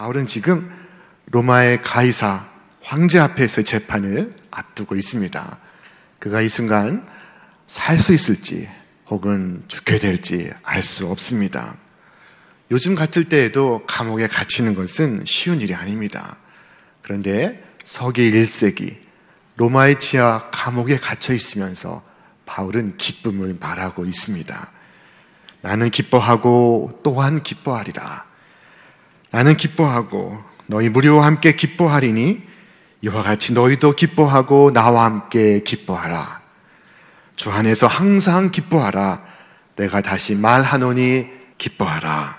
바울은 지금 로마의 가이사 황제 앞에서의 재판을 앞두고 있습니다. 그가 이 순간 살 수 있을지 혹은 죽게 될지 알 수 없습니다. 요즘 같을 때에도 감옥에 갇히는 것은 쉬운 일이 아닙니다. 그런데 서기 1세기 로마의 지하 감옥에 갇혀 있으면서 바울은 기쁨을 말하고 있습니다. 나는 기뻐하고 또한 기뻐하리라. 나는 기뻐하고 너희 무리와 함께 기뻐하리니 이와 같이 너희도 기뻐하고 나와 함께 기뻐하라. 주 안에서 항상 기뻐하라. 내가 다시 말하노니 기뻐하라.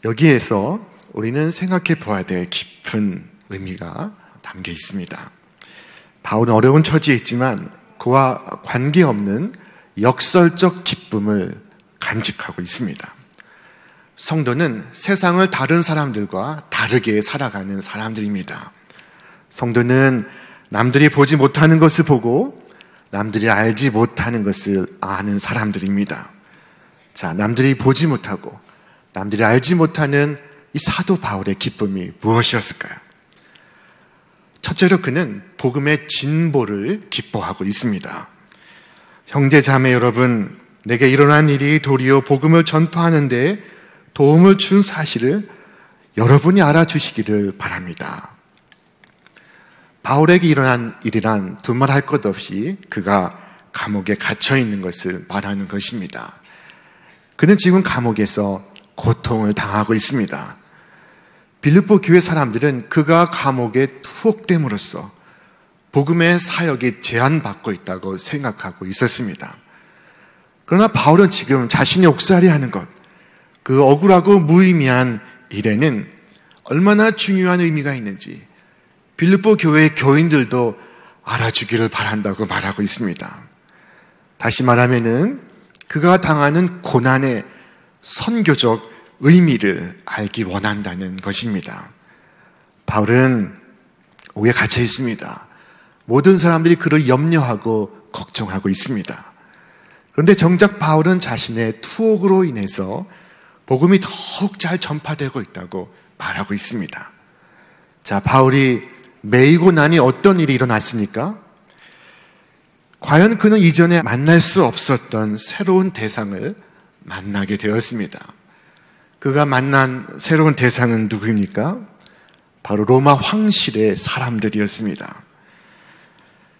여기에서 우리는 생각해 보아야 될 깊은 의미가 담겨 있습니다. 바울은 어려운 처지에 있지만 그와 관계없는 역설적 기쁨을 간직하고 있습니다. 성도는 세상을 다른 사람들과 다르게 살아가는 사람들입니다. 성도는 남들이 보지 못하는 것을 보고 남들이 알지 못하는 것을 아는 사람들입니다. 자, 남들이 보지 못하고 남들이 알지 못하는 이 사도 바울의 기쁨이 무엇이었을까요? 첫째로 그는 복음의 진보를 기뻐하고 있습니다. 형제 자매 여러분, 내게 일어난 일이 도리어 복음을 전파하는 데 도움을 준 사실을 여러분이 알아주시기를 바랍니다. 바울에게 일어난 일이란 두말할 것 없이 그가 감옥에 갇혀 있는 것을 말하는 것입니다. 그는 지금 감옥에서 고통을 당하고 있습니다. 빌립보 교회 사람들은 그가 감옥에 투옥됨으로써 복음의 사역이 제한받고 있다고 생각하고 있었습니다. 그러나 바울은 지금 자신이 옥살이하는 것, 그 억울하고 무의미한 일에는 얼마나 중요한 의미가 있는지 빌립보 교회의 교인들도 알아주기를 바란다고 말하고 있습니다. 다시 말하면은 그가 당하는 고난의 선교적 의미를 알기 원한다는 것입니다. 바울은 옥에 갇혀 있습니다. 모든 사람들이 그를 염려하고 걱정하고 있습니다. 그런데 정작 바울은 자신의 투옥으로 인해서 복음이 더욱 잘 전파되고 있다고 말하고 있습니다. 자, 바울이 매이고 나니 어떤 일이 일어났습니까? 과연 그는 이전에 만날 수 없었던 새로운 대상을 만나게 되었습니다. 그가 만난 새로운 대상은 누구입니까? 바로 로마 황실의 사람들이었습니다.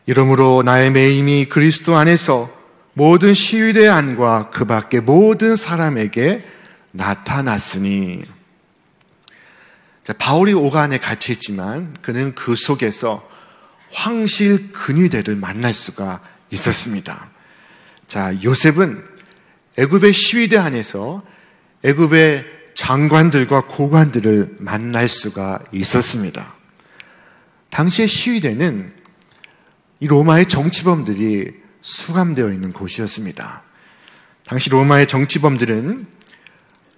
이러므로 나의 매임이 그리스도 안에서 모든 시위대 안과 그 밖의 모든 사람에게 나타났으니. 자, 바울이 옥 안에 갇혀 있지만 그는 그 속에서 황실 근위대를 만날 수가 있었습니다. 자, 요셉은 애굽의 시위대 안에서 애굽의 장관들과 고관들을 만날 수가 있었습니다. 당시의 시위대는 이 로마의 정치범들이 수감되어 있는 곳이었습니다. 당시 로마의 정치범들은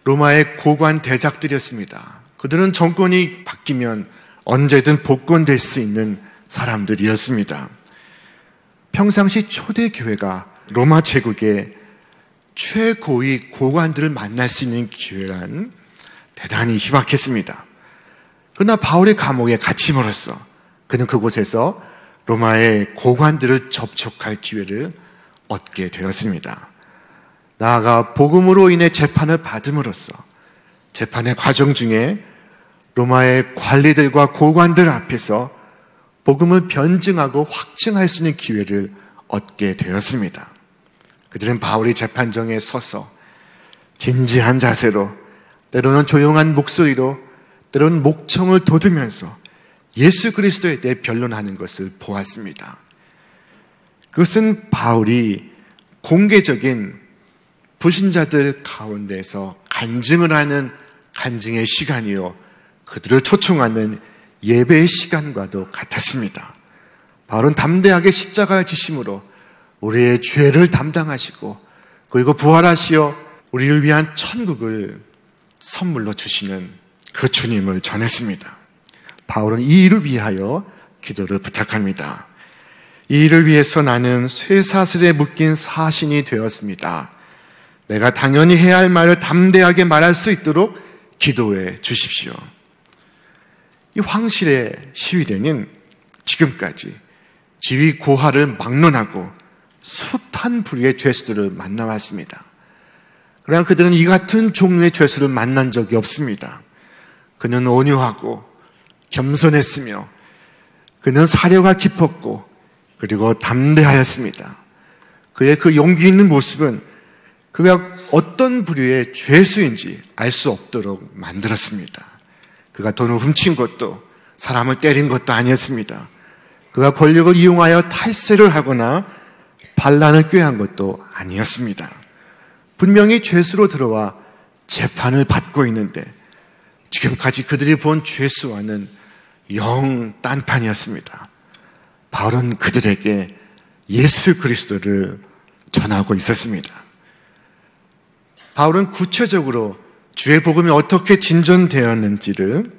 로마의 고관 대작들이었습니다. 그들은 정권이 바뀌면 언제든 복권될 수 있는 사람들이었습니다. 평상시 초대교회가 로마 제국의 최고위 고관들을 만날 수 있는 기회란 대단히 희박했습니다. 그러나 바울의 감옥에 갇힘으로써 그는 그곳에서 로마의 고관들을 접촉할 기회를 얻게 되었습니다. 나아가 복음으로 인해 재판을 받음으로써 재판의 과정 중에 로마의 관리들과 고관들 앞에서 복음을 변증하고 확증할 수 있는 기회를 얻게 되었습니다. 그들은 바울이 재판정에 서서 진지한 자세로, 때로는 조용한 목소리로, 때로는 목청을 돋으면서 예수 그리스도에 대해 변론하는 것을 보았습니다. 그것은 바울이 공개적인 불신자들 가운데서 간증을 하는 간증의 시간이요, 그들을 초청하는 예배의 시간과도 같았습니다. 바울은 담대하게 십자가를 지심으로 우리의 죄를 담당하시고 그리고 부활하시어 우리를 위한 천국을 선물로 주시는 그 주님을 전했습니다. 바울은 이 일을 위하여 기도를 부탁합니다. 이 일을 위해서 나는 쇠사슬에 묶인 사신이 되었습니다. 내가 당연히 해야 할 말을 담대하게 말할 수 있도록 기도해 주십시오. 이 황실의 시위대는 지금까지 지위 고하를 막론하고 숱한 부류의 죄수들을 만나왔습니다. 그러나 그들은 이 같은 종류의 죄수를 만난 적이 없습니다. 그는 온유하고 겸손했으며 그는 사려가 깊었고 그리고 담대하였습니다. 그의 그 용기 있는 모습은 그가 어떤 부류의 죄수인지 알 수 없도록 만들었습니다. 그가 돈을 훔친 것도 사람을 때린 것도 아니었습니다. 그가 권력을 이용하여 탈세를 하거나 반란을 꾀한 것도 아니었습니다. 분명히 죄수로 들어와 재판을 받고 있는데 지금까지 그들이 본 죄수와는 영 딴판이었습니다. 바울은 그들에게 예수 그리스도를 전하고 있었습니다. 바울은 구체적으로 주의 복음이 어떻게 진전되었는지를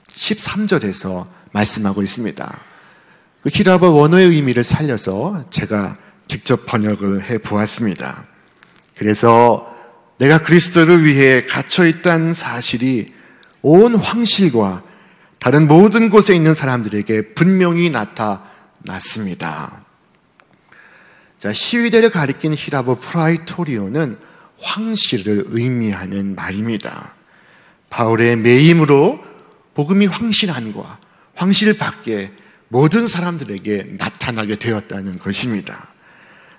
13절에서 말씀하고 있습니다. 그 히라보 원어의 의미를 살려서 제가 직접 번역을 해보았습니다. 그래서 내가 그리스도를 위해 갇혀있다는 사실이 온 황실과 다른 모든 곳에 있는 사람들에게 분명히 나타났습니다. 자, 시위대를 가리키는 히라보 프라이토리오는 황실을 의미하는 말입니다. 바울의 매임으로 복음이 황실한과 황실 밖에 모든 사람들에게 나타나게 되었다는 것입니다.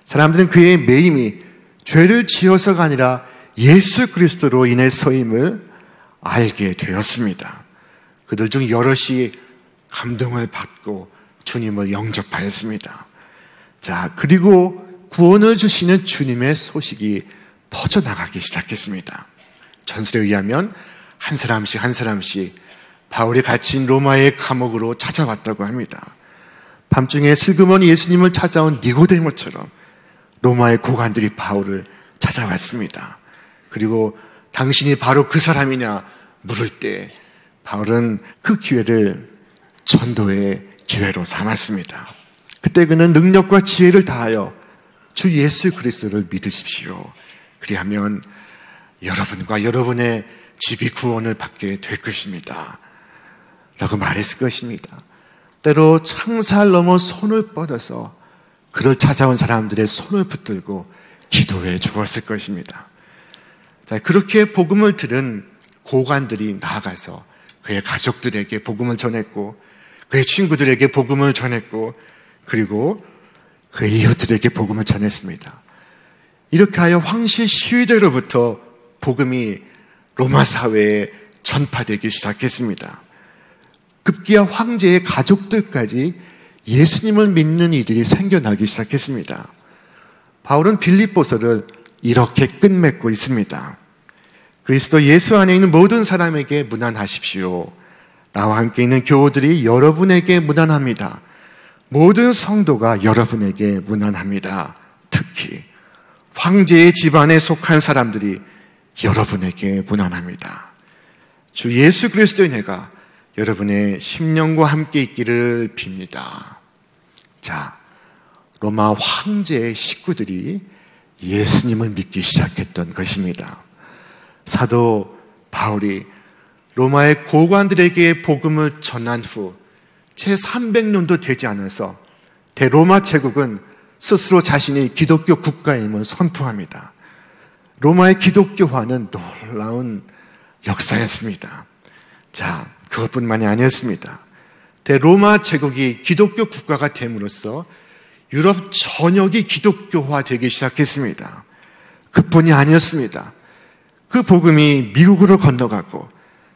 사람들은 그의 매임이 죄를 지어서가 아니라 예수 그리스도로 인해서임을 알게 되었습니다. 그들 중 여럿이 감동을 받고 주님을 영접하였습니다. 자, 그리고 구원을 주시는 주님의 소식이 퍼져나가기 시작했습니다. 전설에 의하면 한 사람씩 바울이 갇힌 로마의 감옥으로 찾아왔다고 합니다. 밤중에 슬그머니 예수님을 찾아온 니고데모처럼 로마의 고관들이 바울을 찾아왔습니다. 그리고 당신이 바로 그 사람이냐 물을 때 바울은 그 기회를 전도의 기회로 삼았습니다. 그때 그는 능력과 지혜를 다하여 주 예수 그리스도를 믿으십시오. 그리하면 여러분과 여러분의 집이 구원을 받게 될 것입니다. 라고 말했을 것입니다. 때로 창살 넘어 손을 뻗어서 그를 찾아온 사람들의 손을 붙들고 기도해 주었을 것입니다. 자, 그렇게 복음을 들은 고관들이 나아가서 그의 가족들에게 복음을 전했고 그의 친구들에게 복음을 전했고 그리고 그의 이웃들에게 복음을 전했습니다. 이렇게 하여 황실 시위대로부터 복음이 로마 사회에 전파되기 시작했습니다. 급기야 황제의 가족들까지 예수님을 믿는 이들이 생겨나기 시작했습니다. 바울은 빌립보서를 이렇게 끝맺고 있습니다. 그리스도 예수 안에 있는 모든 사람에게 문안하십시오. 나와 함께 있는 교우들이 여러분에게 문안합니다. 모든 성도가 여러분에게 문안합니다. 특히 황제의 집안에 속한 사람들이 여러분에게 문안합니다. 주 예수 그리스도의 은혜가 여러분의 심령과 함께 있기를 빕니다. 자, 로마 황제의 식구들이 예수님을 믿기 시작했던 것입니다. 사도 바울이 로마의 고관들에게 복음을 전한 후 채 300년도 되지 않아서 대로마 제국은 스스로 자신이 기독교 국가임을 선포합니다. 로마의 기독교화는 놀라운 역사였습니다. 자, 그것뿐만이 아니었습니다. 대로마 제국이 기독교 국가가 됨으로써 유럽 전역이 기독교화되기 시작했습니다. 그뿐이 아니었습니다. 그 복음이 미국으로 건너가고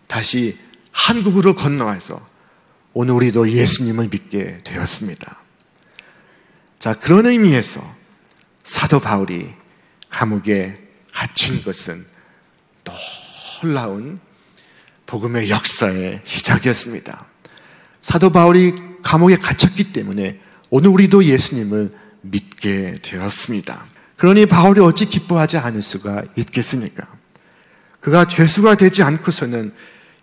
다시 한국으로 건너와서 오늘 우리도 예수님을 믿게 되었습니다. 자, 그런 의미에서 사도 바울이 감옥에 갇힌 것은 놀라운 복음의 역사의 시작이었습니다. 사도 바울이 감옥에 갇혔기 때문에 오늘 우리도 예수님을 믿게 되었습니다. 그러니 바울이 어찌 기뻐하지 않을 수가 있겠습니까? 그가 죄수가 되지 않고서는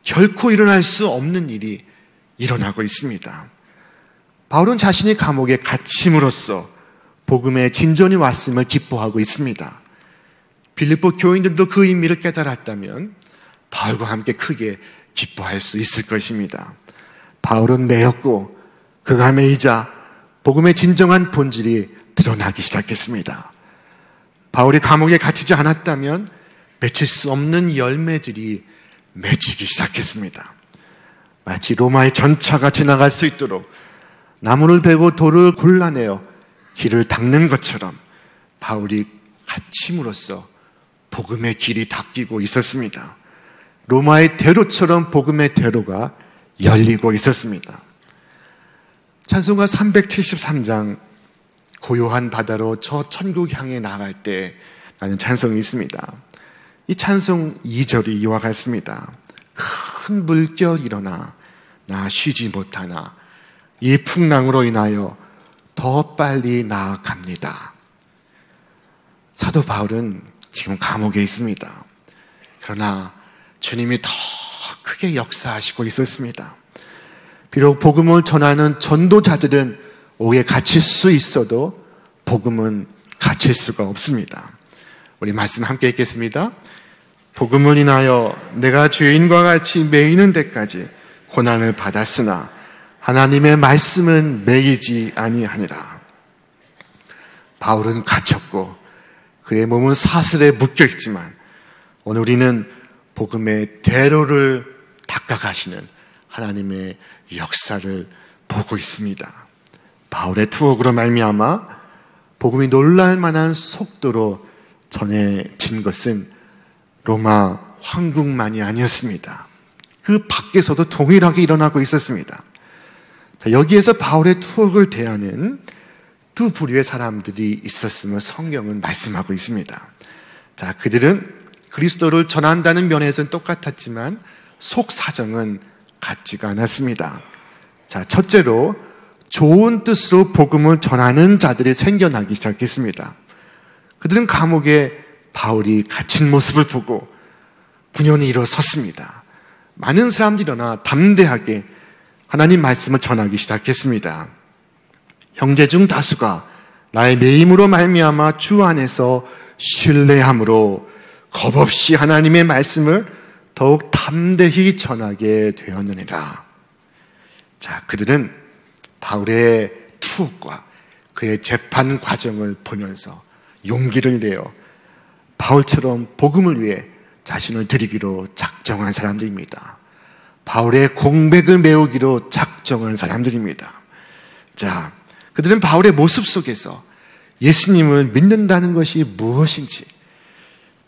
결코 일어날 수 없는 일이 일어나고 있습니다. 바울은 자신이 감옥에 갇힘으로써 복음의 진전이 왔음을 기뻐하고 있습니다. 빌립보 교인들도 그 의미를 깨달았다면 바울과 함께 크게 기뻐할 수 있을 것입니다. 바울은 매였고 그가 매이자 복음의 진정한 본질이 드러나기 시작했습니다. 바울이 감옥에 갇히지 않았다면 맺힐 수 없는 열매들이 맺히기 시작했습니다. 마치 로마의 전차가 지나갈 수 있도록 나무를 베고 돌을 골라내어 길을 닦는 것처럼 바울이 갇힘으로써 복음의 길이 닦이고 있었습니다. 로마의 대로처럼 복음의 대로가 열리고 있었습니다. 찬송가 373장 고요한 바다로 저 천국 향해 나갈 때 라는 찬송이 있습니다. 이 찬송 2절이 이와 같습니다. 큰 물결 일어나 나 쉬지 못하나 이 풍랑으로 인하여 더 빨리 나아갑니다. 사도 바울은 지금 감옥에 있습니다. 그러나 주님이 더 크게 역사하시고 있었습니다. 비록 복음을 전하는 전도자들은 옥에 갇힐 수 있어도 복음은 갇힐 수가 없습니다. 우리 말씀 함께 읽겠습니다. 복음을 인하여 내가 죄인과 같이 매이는 데까지 고난을 받았으나 하나님의 말씀은 매이지 아니하니라. 바울은 갇혔고 그의 몸은 사슬에 묶여있지만 오늘 우리는 복음의 대로를 닦아가시는 하나님의 역사를 보고 있습니다. 바울의 투옥으로 말미암아 복음이 놀랄 만한 속도로 전해진 것은 로마 황국만이 아니었습니다. 그 밖에서도 동일하게 일어나고 있었습니다. 여기에서 바울의 투옥을 대하는 두 부류의 사람들이 있었음을 성경은 말씀하고 있습니다. 자, 그들은 그리스도를 전한다는 면에서는 똑같았지만 속 사정은 같지가 않았습니다. 자, 첫째로 좋은 뜻으로 복음을 전하는 자들이 생겨나기 시작했습니다. 그들은 감옥에 바울이 갇힌 모습을 보고 분연히 일어섰습니다. 많은 사람들이 일어나 담대하게 하나님 말씀을 전하기 시작했습니다. 형제 중 다수가 나의 매임으로 말미암아 주 안에서 신뢰함으로 겁없이 하나님의 말씀을 더욱 담대히 전하게 되었느니라. 자, 그들은 바울의 투옥과 그의 재판 과정을 보면서 용기를 내어 바울처럼 복음을 위해 자신을 드리기로 작정한 사람들입니다. 바울의 공백을 메우기로 작정한 사람들입니다. 자, 그들은 바울의 모습 속에서 예수님을 믿는다는 것이 무엇인지,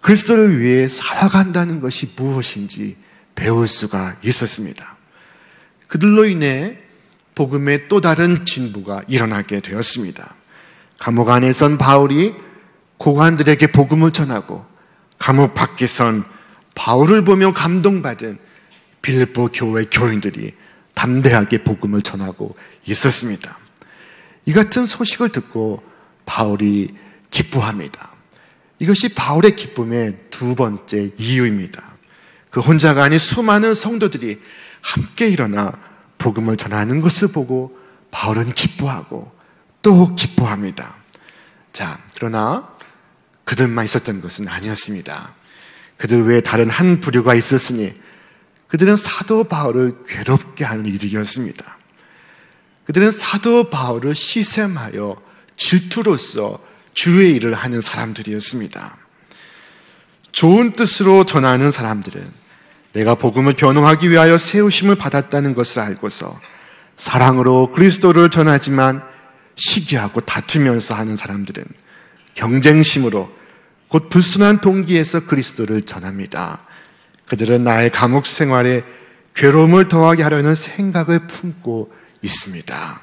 그리스도를 위해 살아간다는 것이 무엇인지 배울 수가 있었습니다. 그들로 인해 복음의 또 다른 진보가 일어나게 되었습니다. 감옥 안에선 바울이 고관들에게 복음을 전하고 감옥 밖에선 바울을 보며 감동받은 빌립보 교회 교인들이 담대하게 복음을 전하고 있었습니다. 이 같은 소식을 듣고 바울이 기뻐합니다. 이것이 바울의 기쁨의 두 번째 이유입니다. 그 혼자가 아닌 수많은 성도들이 함께 일어나 복음을 전하는 것을 보고 바울은 기뻐하고 또 기뻐합니다. 자, 그러나 그들만 있었던 것은 아니었습니다. 그들 외에 다른 한 부류가 있었으니 그들은 사도 바울을 괴롭게 하는 이들이었습니다. 그들은 사도 바울을 시샘하여 질투로써 주의 일을 하는 사람들이었습니다. 좋은 뜻으로 전하는 사람들은 내가 복음을 변호하기 위하여 세우심을 받았다는 것을 알고서 사랑으로 그리스도를 전하지만 시기하고 다투면서 하는 사람들은 경쟁심으로 곧 불순한 동기에서 그리스도를 전합니다. 그들은 나의 감옥 생활에 괴로움을 더하게 하려는 생각을 품고 있습니다.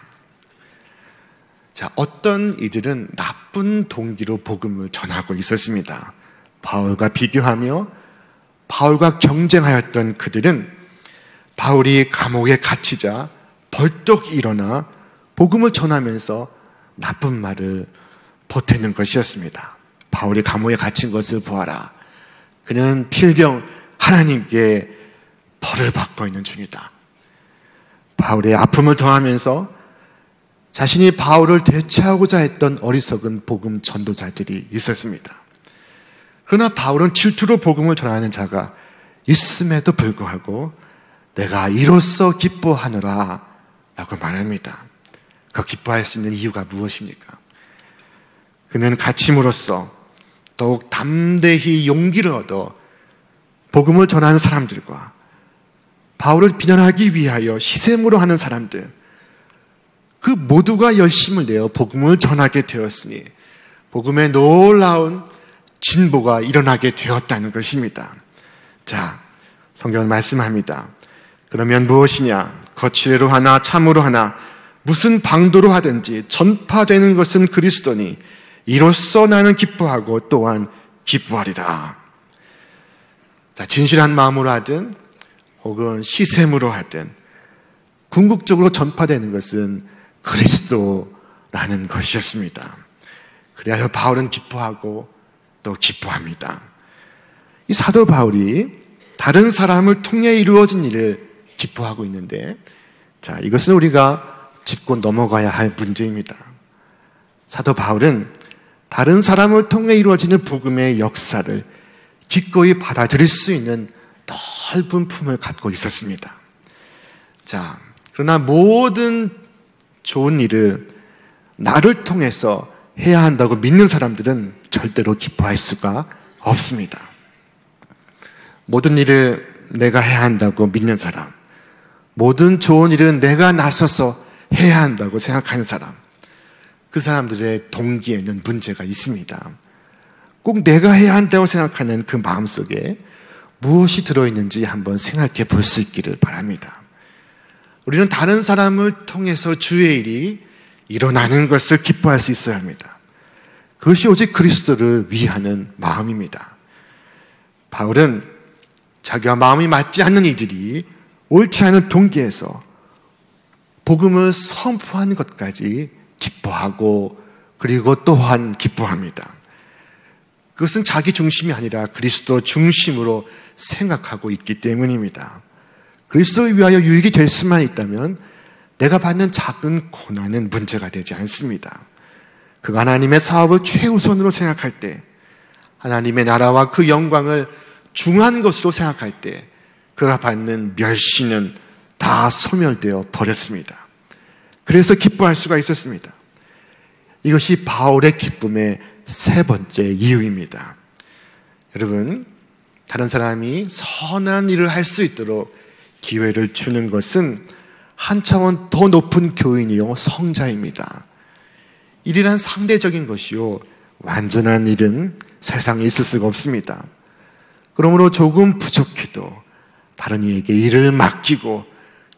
자, 어떤 이들은 나쁜 동기로 복음을 전하고 있었습니다. 바울과 비교하며 바울과 경쟁하였던 그들은 바울이 감옥에 갇히자 벌떡 일어나 복음을 전하면서 나쁜 말을 보태는 것이었습니다. 바울이 감옥에 갇힌 것을 보아라. 그는 필경 하나님께 벌을 받고 있는 중이다. 바울의 아픔을 더하면서 자신이 바울을 대체하고자 했던 어리석은 복음 전도자들이 있었습니다. 그러나 바울은 질투로 복음을 전하는 자가 있음에도 불구하고 내가 이로써 기뻐하노라 라고 말합니다. 그 기뻐할 수 있는 이유가 무엇입니까? 그는 갇힘으로써 더욱 담대히 용기를 얻어 복음을 전하는 사람들과 바울을 비난하기 위하여 희생으로 하는 사람들, 그 모두가 열심을 내어 복음을 전하게 되었으니 복음의 놀라운 진보가 일어나게 되었다는 것입니다. 자, 성경은 말씀합니다. 그러면 무엇이냐? 거칠애로 하나 참으로 하나 무슨 방도로 하든지 전파되는 것은 그리스도니 이로써 나는 기뻐하고 또한 기뻐하리라. 자, 진실한 마음으로 하든 혹은 시샘으로 하든 궁극적으로 전파되는 것은 그리스도라는 것이었습니다. 그래야 바울은 기뻐하고 또 기뻐합니다. 이 사도 바울이 다른 사람을 통해 이루어진 일을 기뻐하고 있는데, 자, 이것은 우리가 짚고 넘어가야 할 문제입니다. 사도 바울은 다른 사람을 통해 이루어지는 복음의 역사를 기꺼이 받아들일 수 있는 넓은 품을 갖고 있었습니다. 자, 그러나 모든 좋은 일을 나를 통해서 해야 한다고 믿는 사람들은 절대로 기뻐할 수가 없습니다. 모든 일을 내가 해야 한다고 믿는 사람, 모든 좋은 일은 내가 나서서 해야 한다고 생각하는 사람, 그 사람들의 동기에는 문제가 있습니다. 꼭 내가 해야 한다고 생각하는 그 마음속에 무엇이 들어있는지 한번 생각해 볼 수 있기를 바랍니다. 우리는 다른 사람을 통해서 주의 일이 일어나는 것을 기뻐할 수 있어야 합니다. 그것이 오직 그리스도를 위하는 마음입니다. 바울은 자기와 마음이 맞지 않는 이들이 옳지 않은 동기에서 복음을 선포하는 것까지 기뻐하고 그리고 또한 기뻐합니다. 그것은 자기 중심이 아니라 그리스도 중심으로 생각하고 있기 때문입니다. 그리스도를 위하여 유익이 될 수만 있다면 내가 받는 작은 고난은 문제가 되지 않습니다. 그가 하나님의 사업을 최우선으로 생각할 때, 하나님의 나라와 그 영광을 중요한 것으로 생각할 때 그가 받는 멸시는 다 소멸되어 버렸습니다. 그래서 기뻐할 수가 있었습니다. 이것이 바울의 기쁨의 세 번째 이유입니다. 여러분, 다른 사람이 선한 일을 할 수 있도록 기회를 주는 것은 한 차원 더 높은 교인이요 성자입니다. 일이란 상대적인 것이요 완전한 일은 세상에 있을 수가 없습니다. 그러므로 조금 부족해도 다른 이에게 일을 맡기고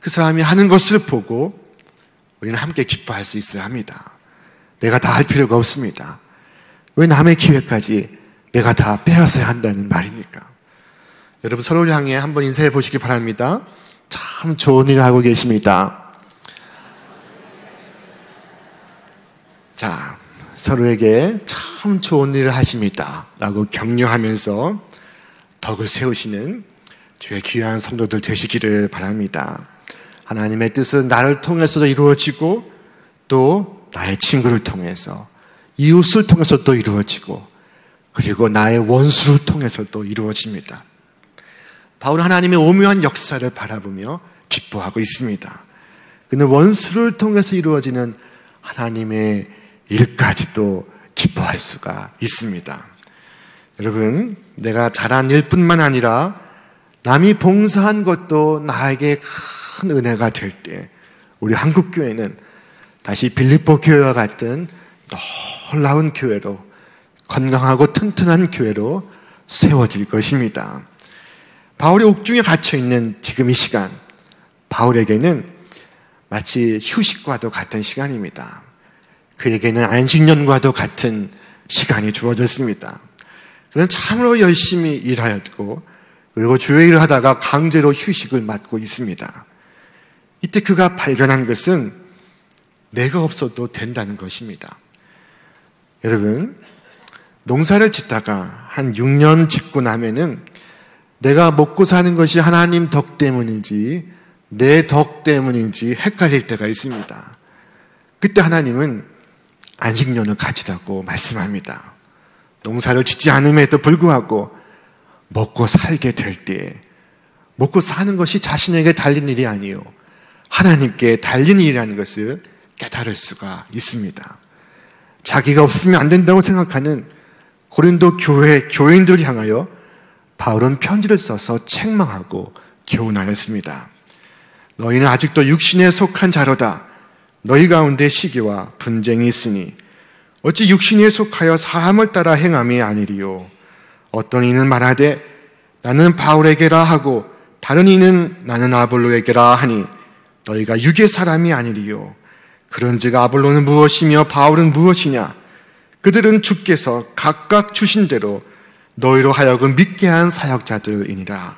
그 사람이 하는 것을 보고 우리는 함께 기뻐할 수 있어야 합니다. 내가 다 할 필요가 없습니다. 왜 남의 기회까지 내가 다 빼앗아야 한다는 말입니까? 여러분, 서로를 향해 한번 인사해 보시기 바랍니다. 참 좋은 일을 하고 계십니다. 자, 서로에게 참 좋은 일을 하십니다 라고 격려하면서 덕을 세우시는 주의 귀한 성도들 되시기를 바랍니다. 하나님의 뜻은 나를 통해서도 이루어지고 또 나의 친구를 통해서, 이웃을 통해서도 이루어지고 그리고 나의 원수를 통해서도 이루어집니다. 바울은 하나님의 오묘한 역사를 바라보며 기뻐하고 있습니다. 그는 원수를 통해서 이루어지는 하나님의 일까지도 기뻐할 수가 있습니다. 여러분, 내가 잘한 일뿐만 아니라 남이 봉사한 것도 나에게 큰 은혜가 될 때 우리 한국교회는 다시 빌립보 교회와 같은 놀라운 교회로, 건강하고 튼튼한 교회로 세워질 것입니다. 바울이 옥중에 갇혀있는 지금 이 시간, 바울에게는 마치 휴식과도 같은 시간입니다. 그에게는 안식년과도 같은 시간이 주어졌습니다. 그는 참으로 열심히 일하였고 그리고 주의 일을 하다가 강제로 휴식을 맡고 있습니다. 이때 그가 발견한 것은 내가 없어도 된다는 것입니다. 여러분, 농사를 짓다가 한 6년 짓고 나면은 내가 먹고 사는 것이 하나님 덕 때문인지 내 덕 때문인지 헷갈릴 때가 있습니다. 그때 하나님은 안식년을 가지라고 말씀합니다. 농사를 짓지 않음에도 불구하고 먹고 살게 될 때 먹고 사는 것이 자신에게 달린 일이 아니요 하나님께 달린 일이라는 것을 깨달을 수가 있습니다. 자기가 없으면 안 된다고 생각하는 고린도 교회 교인들을 향하여 바울은 편지를 써서 책망하고 교훈하였습니다. 너희는 아직도 육신에 속한 자로다. 너희 가운데 시기와 분쟁이 있으니 어찌 육신에 속하여 사람을 따라 행함이 아니리요. 어떤 이는 말하되 나는 바울에게라 하고 다른 이는 나는 아볼로에게라 하니 너희가 육의 사람이 아니리요. 그런즉 아볼로는 무엇이며 바울은 무엇이냐? 그들은 주께서 각각 주신 대로 너희로 하여금 믿게 한 사역자들이니라.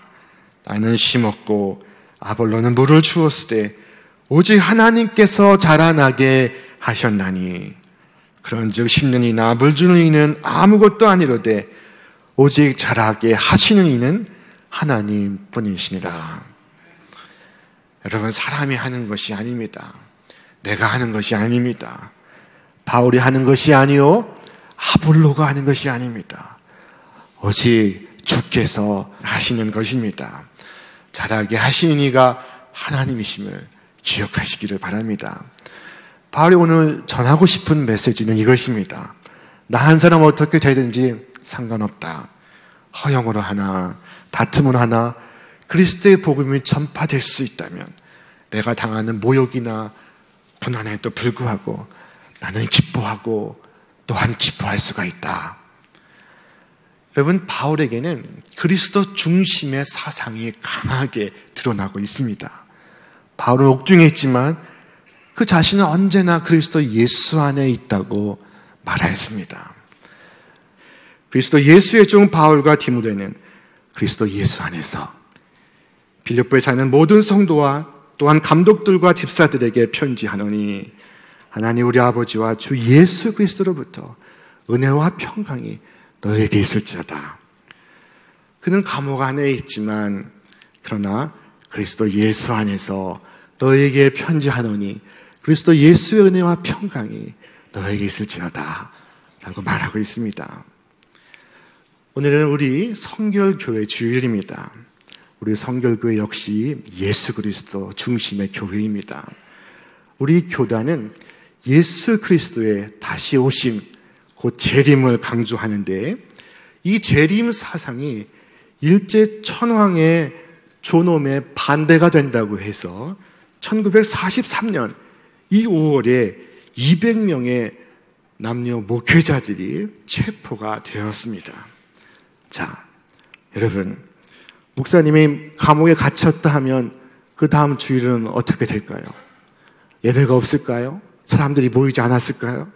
나는 심었고 아볼로는 물을 주었으되 오직 하나님께서 자라나게 하셨나니 그런즉 심는 이나 물 주는 이는 아무것도 아니로되 오직 자라게 하시는 이는 하나님뿐이시니라. 여러분, 사람이 하는 것이 아닙니다. 내가 하는 것이 아닙니다. 바울이 하는 것이 아니요 아볼로가 하는 것이 아닙니다. 오직 주께서 하시는 것입니다. 자라게 하시는 이가 하나님이심을 기억하시기를 바랍니다. 바울이 오늘 전하고 싶은 메시지는 이것입니다. 나 한 사람 어떻게 되든지 상관없다. 허영으로 하나 다툼으로 하나 그리스도의 복음이 전파될 수 있다면 내가 당하는 모욕이나 고난에도 불구하고 나는 기뻐하고 또한 기뻐할 수가 있다. 여러분, 바울에게는 그리스도 중심의 사상이 강하게 드러나고 있습니다. 바울은 옥중에 있지만 그 자신은 언제나 그리스도 예수 안에 있다고 말하였습니다. 그리스도 예수의 종 바울과 디모데는 그리스도 예수 안에서 빌립보에 사는 모든 성도와 또한 감독들과 집사들에게 편지하노니 하나님 우리 아버지와 주 예수 그리스도로부터 은혜와 평강이 너에게 있을지어다. 그는 감옥 안에 있지만 그러나 그리스도 예수 안에서 너에게 편지하노니 그리스도 예수의 은혜와 평강이 너에게 있을지어다 라고 말하고 있습니다. 오늘은 우리 성결교회 주일입니다. 우리 성결교회 역시 예수 그리스도 중심의 교회입니다. 우리 교단은 예수 그리스도의 다시 오심, 곧 재림을 강조하는데 이 재림 사상이 일제 천황의 존엄에 반대가 된다고 해서 1943년 이 5월에 200명의 남녀 목회자들이 체포가 되었습니다. 자, 여러분, 목사님이 감옥에 갇혔다 하면 그 다음 주일은 어떻게 될까요? 예배가 없을까요? 사람들이 모이지 않았을까요?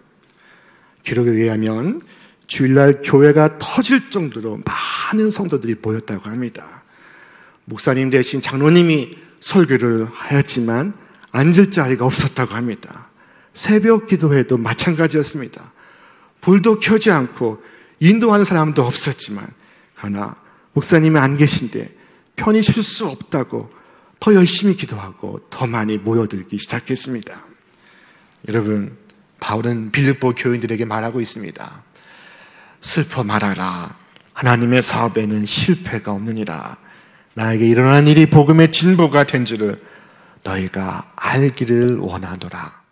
기록에 의하면 주일날 교회가 터질 정도로 많은 성도들이 모였다고 합니다. 목사님 대신 장로님이 설교를 하였지만 앉을 자리가 없었다고 합니다. 새벽 기도회도 마찬가지였습니다. 불도 켜지 않고 인도하는 사람도 없었지만 그러나 목사님이 안 계신데 편히 쉴 수 없다고 더 열심히 기도하고 더 많이 모여들기 시작했습니다. 여러분, 바울은 빌립보 교인들에게 말하고 있습니다. 슬퍼 말하라. 하나님의 사업에는 실패가 없느니라. 나에게 일어난 일이 복음의 진보가 된 줄을 너희가 알기를 원하노라.